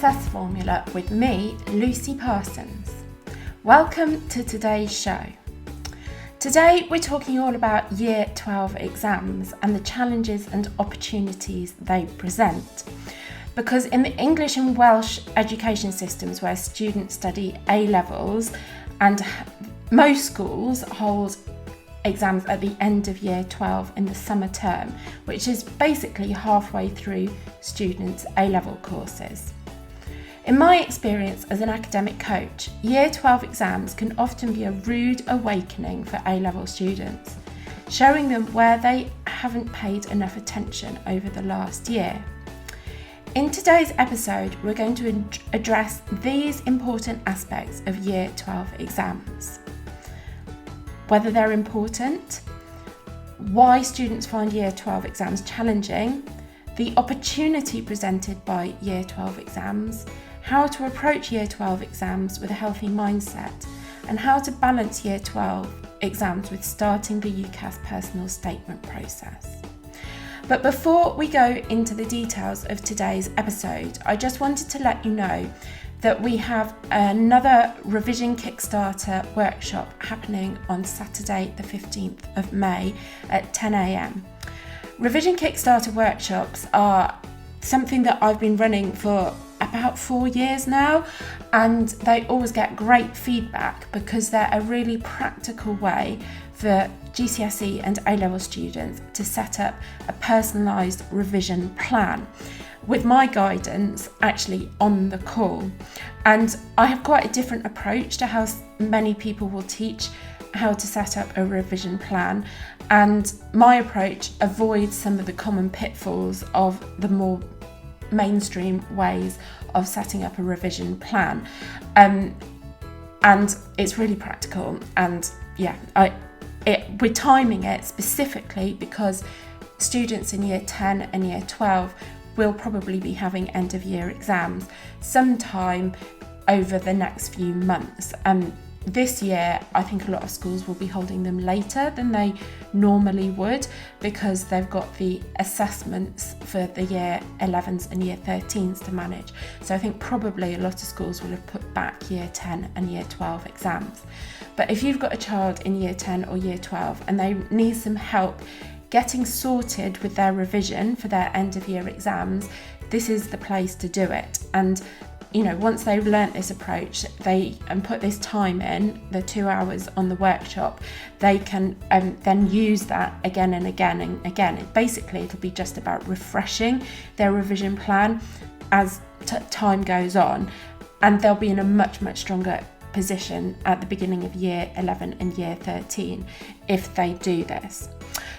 Success Formula with me, Lucy Parsons. Welcome to today's show. Today we're talking all about Year 12 exams and the challenges and opportunities they present. Because in the English and Welsh education systems where students study A-levels and most schools hold exams at the end of Year 12 in the summer term, which is basically halfway through students' A-level courses. In my experience as an academic coach, Year 12 exams can often be a rude awakening for A-level students, showing them where they haven't paid enough attention over the last year. In today's episode, we're going to address these important aspects of Year 12 exams. Whether they're important, why students find Year 12 exams challenging, the opportunity presented by Year 12 exams, how to approach Year 12 exams with a healthy mindset, and how to balance Year 12 exams with starting the UCAS personal statement process. But before we go into the details of today's episode, I just wanted to let you know that we have another Revision Kickstarter workshop happening on Saturday the 15th of May at 10 a.m. Revision Kickstarter workshops are something that I've been running for about 4 years now, and they always get great feedback because they're a really practical way for GCSE and A-level students to set up a personalised revision plan with my guidance actually on the call. And I have quite a different approach to how many people will teach how to set up a revision plan, and my approach avoids some of the common pitfalls of the more mainstream ways of setting up a revision plan, and it's really practical. And we're timing it specifically because students in Year 10 and Year 12 will probably be having end of year exams sometime over the next few months. This year, I think a lot of schools will be holding them later than they normally would because they've got the assessments for the Year 11s and Year 13s to manage. So I think probably a lot of schools will have put back Year 10 and Year 12 exams. But if you've got a child in Year 10 or Year 12 and they need some help getting sorted with their revision for their end of year exams, this is the place to do it. And once they've learnt this approach, and put this time in, the 2 hours on the workshop, they can then use that again and again and again. Basically, it'll be just about refreshing their revision plan as time goes on, and they'll be in a much, much stronger position at the beginning of Year 11 and Year 13 if they do this.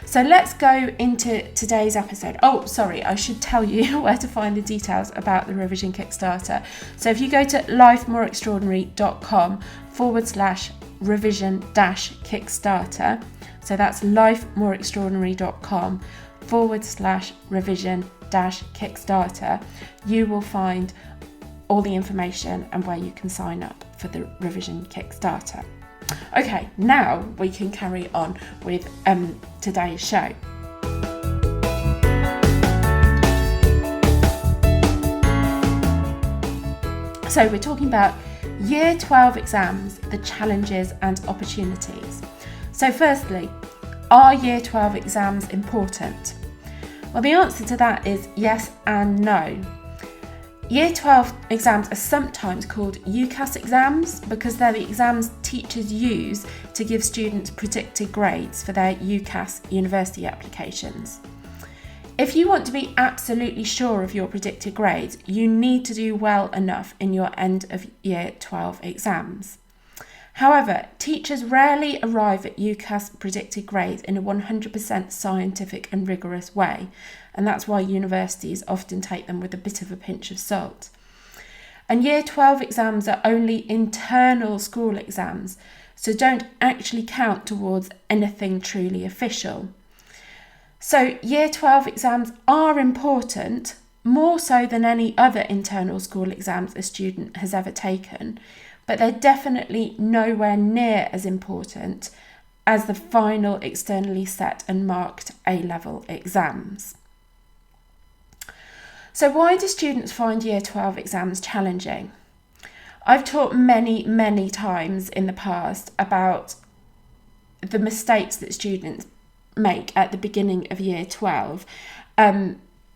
So let's go into today's episode. Oh, sorry, I should tell you where to find the details about the Revision Kickstarter. So if you go to lifemoreextraordinary.com/revision-kickstarter, so that's lifemoreextraordinary.com/revision-kickstarter, you will find all the information and where you can sign up for the Revision Kickstarter. Okay, now we can carry on with today's show. So we're talking about Year 12 exams, the challenges and opportunities. So firstly, are Year 12 exams important? Well, the answer to that is yes and no. Year 12 exams are sometimes called UCAS exams because they're the exams teachers use to give students predicted grades for their UCAS university applications. If you want to be absolutely sure of your predicted grades, you need to do well enough in your end of Year 12 exams. However, teachers rarely arrive at UCAS predicted grades in a 100% scientific and rigorous way, and that's why universities often take them with a bit of a pinch of salt. And Year 12 exams are only internal school exams, so don't actually count towards anything truly official. So Year 12 exams are important, more so than any other internal school exams a student has ever taken, but they're definitely nowhere near as important as the final externally set and marked A-level exams. So why do students find Year 12 exams challenging? I've taught many times in the past about the mistakes that students make at the beginning of Year 12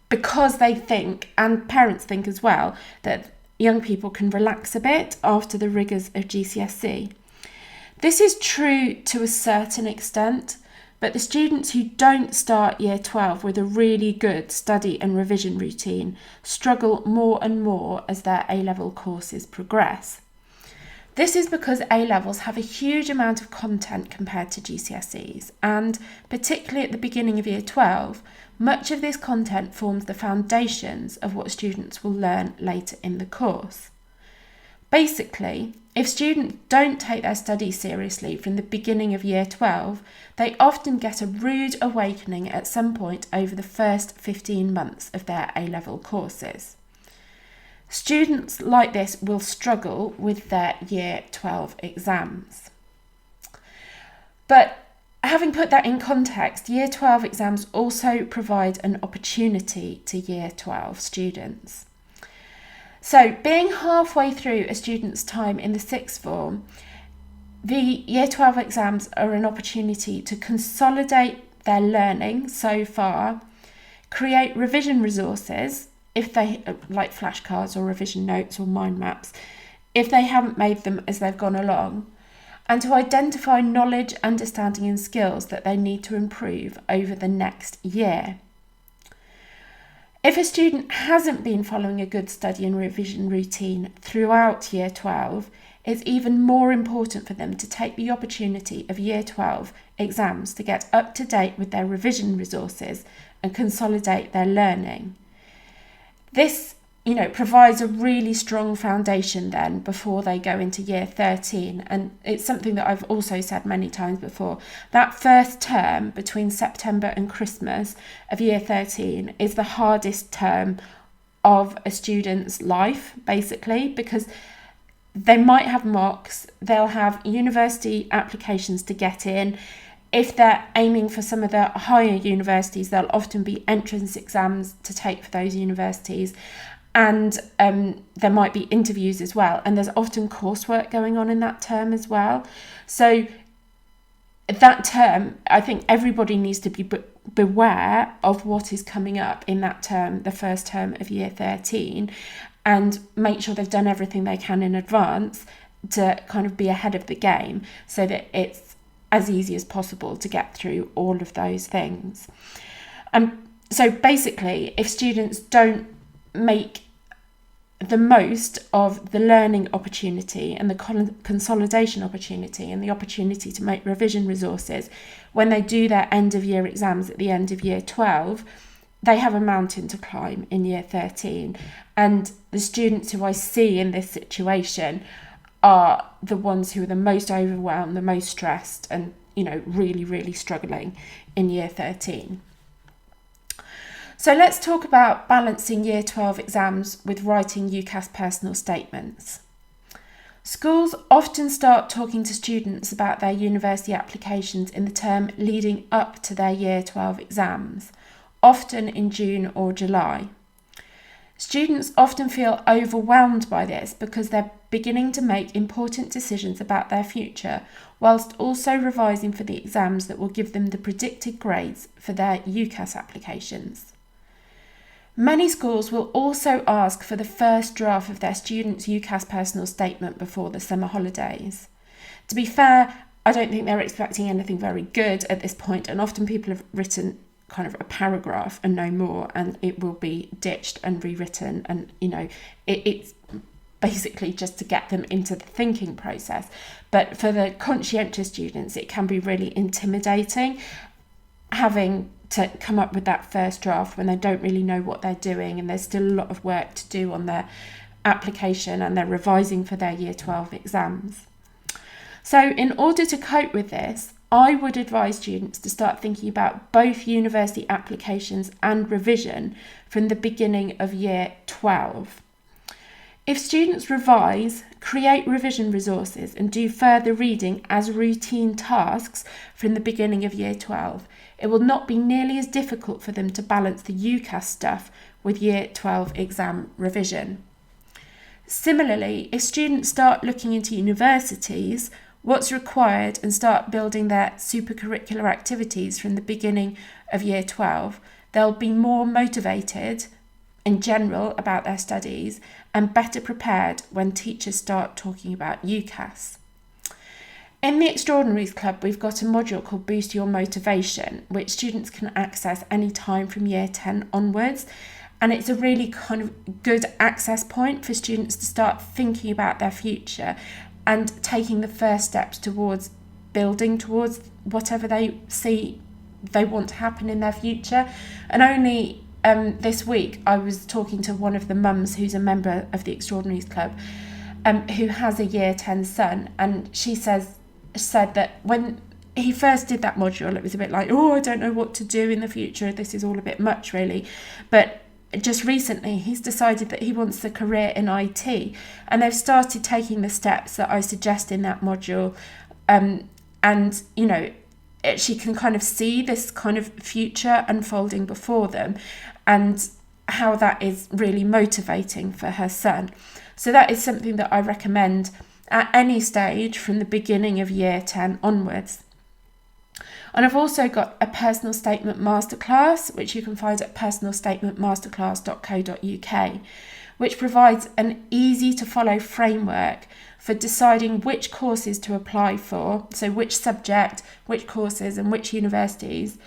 because they think, and parents think as well, that young people can relax a bit after the rigours of GCSE. This is true to a certain extent, but the students who don't start Year 12 with a really good study and revision routine struggle more and more as their A-level courses progress. This is because A-levels have a huge amount of content compared to GCSEs, and particularly at the beginning of Year 12, much of this content forms the foundations of what students will learn later in the course. Basically, if students don't take their studies seriously from the beginning of Year 12, they often get a rude awakening at some point over the first 15 months of their A-level courses. Students like this will struggle with their Year 12 exams. But having put that in context, Year 12 exams also provide an opportunity to Year 12 students. So, being halfway through a student's time in the sixth form, the Year 12 exams are an opportunity to consolidate their learning so far, create revision resources, if they like flashcards or revision notes or mind maps, if they haven't made them as they've gone along, and to identify knowledge, understanding and skills that they need to improve over the next year. If a student hasn't been following a good study and revision routine throughout Year 12, it's even more important for them to take the opportunity of Year 12 exams to get up to date with their revision resources and consolidate their learning. This, provides a really strong foundation then before they go into Year 13. And it's something that I've also said many times before. That first term between September and Christmas of Year 13 is the hardest term of a student's life, basically, because they might have mocks, they'll have university applications to get in. If they're aiming for some of the higher universities, there'll often be entrance exams to take for those universities. And there might be interviews as well. And there's often coursework going on in that term as well. So that term, I think everybody needs to be beware of what is coming up in that term, the first term of Year 13, and make sure they've done everything they can in advance to kind of be ahead of the game so that it's as easy as possible to get through all of those things. So basically, if students don't make the most of the learning opportunity and the consolidation opportunity and the opportunity to make revision resources when they do their end of year exams at the end of Year 12, they have a mountain to climb in Year 13. And the students who I see in this situation are the ones who are the most overwhelmed, the most stressed, and really struggling in Year 13. So let's talk about balancing Year 12 exams with writing UCAS personal statements. Schools often start talking to students about their university applications in the term leading up to their Year 12 exams, often in June or July. Students often feel overwhelmed by this because they're beginning to make important decisions about their future, whilst also revising for the exams that will give them the predicted grades for their UCAS applications. Many schools will also ask for the first draft of their students' UCAS personal statement before the summer holidays. To be fair, I don't think they're expecting anything very good at this point, and often people have written kind of a paragraph and no more, and it will be ditched and rewritten, and it's basically just to get them into the thinking process. But for the conscientious students, it can be really intimidating having to come up with that first draft when they don't really know what they're doing, and there's still a lot of work to do on their application and they're revising for their Year 12 exams. So in order to cope with this, I would advise students to start thinking about both university applications and revision from the beginning of Year 12. If students revise, create revision resources and do further reading as routine tasks from the beginning of Year 12, it will not be nearly as difficult for them to balance the UCAS stuff with Year 12 exam revision. Similarly, if students start looking into universities, what's required, and start building their supercurricular activities from the beginning of Year 12, they'll be more motivated in general about their studies and better prepared when teachers start talking about UCAS. In the Extraordinaries Club, we've got a module called Boost Your Motivation, which students can access any time from Year 10 onwards. And it's a really kind of good access point for students to start thinking about their future and taking the first steps towards building towards whatever they see they want to happen in their future. And only this week I was talking to one of the mums who's a member of the Extraordinaries Club, who has a Year 10 son, and she said that when he first did that module, it was a bit like, I don't know what to do in the future, this is all a bit much really, but just recently he's decided that he wants a career in IT, and they've started taking the steps that I suggest in that module, and she can kind of see this kind of future unfolding before them and how that is really motivating for her son. So that is something that I recommend at any stage from the beginning of Year 10 onwards. And I've also got a personal statement masterclass, which you can find at personalstatementmasterclass.co.uk, which provides an easy to follow framework for deciding which courses to apply for, so which subject, which courses and which universities.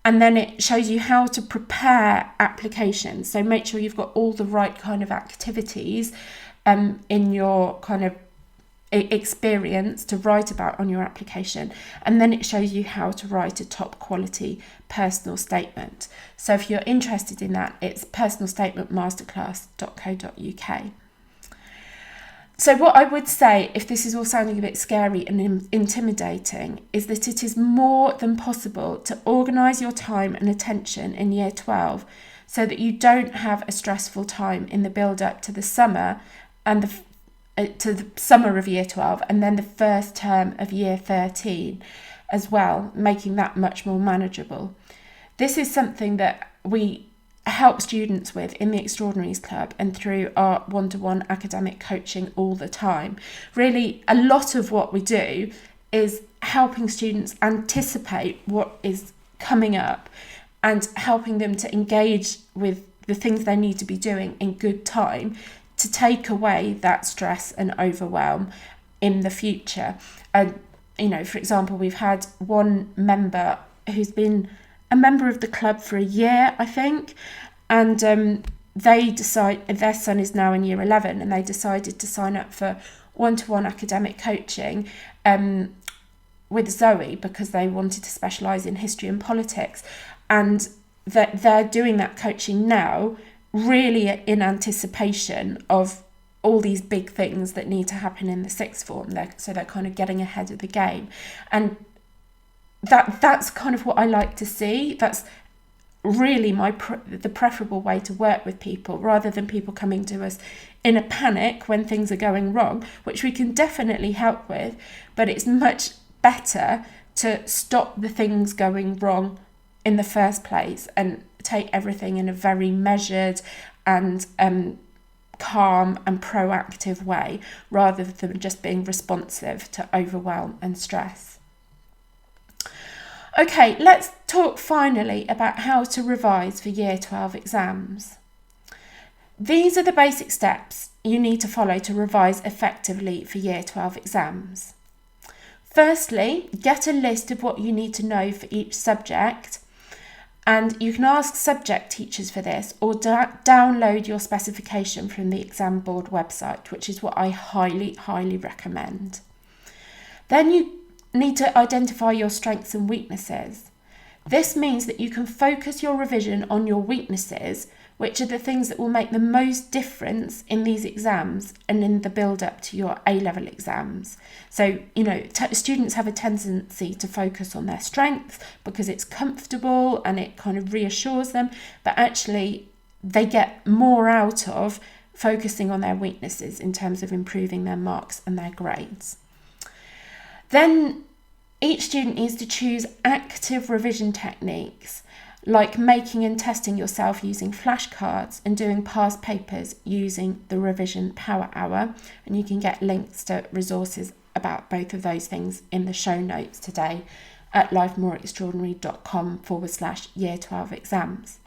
And then it shows you how to prepare applications. So make sure you've got all the right kind of activities in your kind of experience to write about on your application, and then it shows you how to write a top quality personal statement. So if you're interested in that, it's personalstatementmasterclass.co.uk. So what I would say, if this is all sounding a bit scary and intimidating, is that it is more than possible to organise your time and attention in Year 12 so that you don't have a stressful time in the build up to the summer and to the summer of Year 12 and then the first term of Year 13 as well, making that much more manageable. This is something that we help students with in the Extraordinaries Club and through our one-to-one academic coaching all the time. Really, a lot of what we do is helping students anticipate what is coming up and helping them to engage with the things they need to be doing in good time to take away that stress and overwhelm in the future. And, for example, we've had one member who's been a member of the club for a year, I think, and their son is now in Year 11, and they decided to sign up for one-to-one academic coaching with Zoe because they wanted to specialise in history and politics, and that they're doing that coaching now really in anticipation of all these big things that need to happen in the sixth form. So they're kind of getting ahead of the game, and that's kind of what I like to see. That's really the preferable way to work with people, rather than people coming to us in a panic when things are going wrong, which we can definitely help with, but it's much better to stop the things going wrong in the first place and take everything in a very measured and calm and proactive way, rather than just being responsive to overwhelm and stress. Okay, let's talk finally about how to revise for Year 12 exams. These are the basic steps you need to follow to revise effectively for Year 12 exams. Firstly, get a list of what you need to know for each subject, and you can ask subject teachers for this, or download your specification from the exam board website, which is what I highly, highly recommend. Then you need to identify your strengths and weaknesses. This means that you can focus your revision on your weaknesses, which are the things that will make the most difference in these exams and in the build-up to your A-level exams. So, students have a tendency to focus on their strengths because it's comfortable and it kind of reassures them, but actually they get more out of focusing on their weaknesses in terms of improving their marks and their grades. Then each student needs to choose active revision techniques, like making and testing yourself using flashcards and doing past papers using the Revision Power Hour. And you can get links to resources about both of those things in the show notes today at lifemoreextraordinary.com/year 12 exams.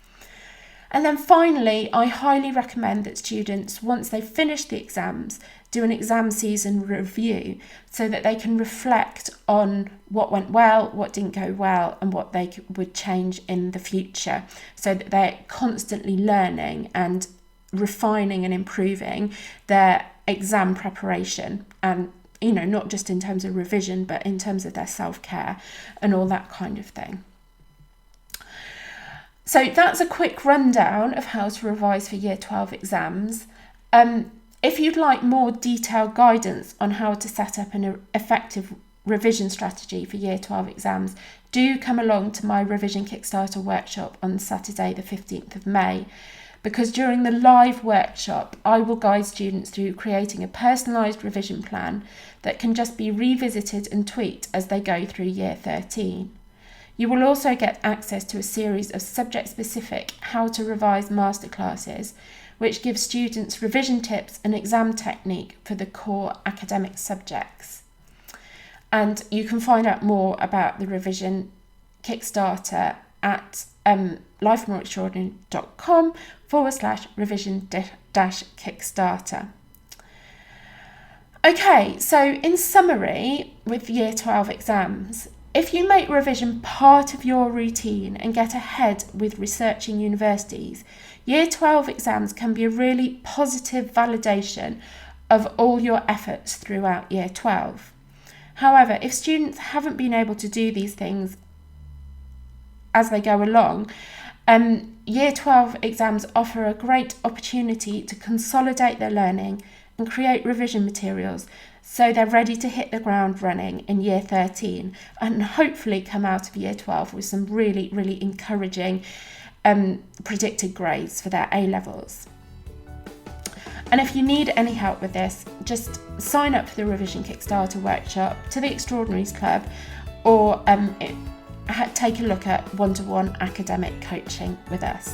And then finally, I highly recommend that students, once they've finished the exams, do an exam season review so that they can reflect on what went well, what didn't go well, and what they would change in the future, so that they're constantly learning and refining and improving their exam preparation, and not just in terms of revision, but in terms of their self-care and all that kind of thing. So that's a quick rundown of how to revise for Year 12 exams. If you'd like more detailed guidance on how to set up an effective revision strategy for Year 12 exams, do come along to my Revision Kickstarter workshop on Saturday the 15th of May, because during the live workshop I will guide students through creating a personalised revision plan that can just be revisited and tweaked as they go through Year 13. You will also get access to a series of subject-specific how to revise masterclasses, which gives students revision tips and exam technique for the core academic subjects. And you can find out more about the Revision Kickstarter at lifemoreextraordinary.com/revision-kickstarter. Okay, so in summary, with Year 12 exams, if you make revision part of your routine and get ahead with researching universities, Year 12 exams can be a really positive validation of all your efforts throughout Year 12. However, if students haven't been able to do these things as they go along, Year 12 exams offer a great opportunity to consolidate their learning and create revision materials so they're ready to hit the ground running in Year 13 and hopefully come out of Year 12 with some really, really encouraging predicted grades for their A-levels. And if you need any help with this, just sign up for the Revision Kickstarter workshop, to the Extraordinaries Club, or take a look at one-to-one academic coaching with us.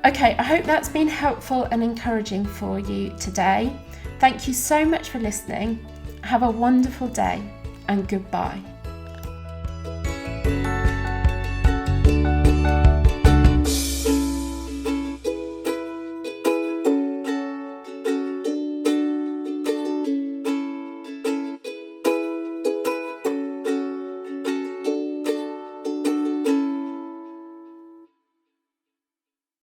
Okay, I hope that's been helpful and encouraging for you today. Thank you so much for listening. Have a wonderful day and goodbye.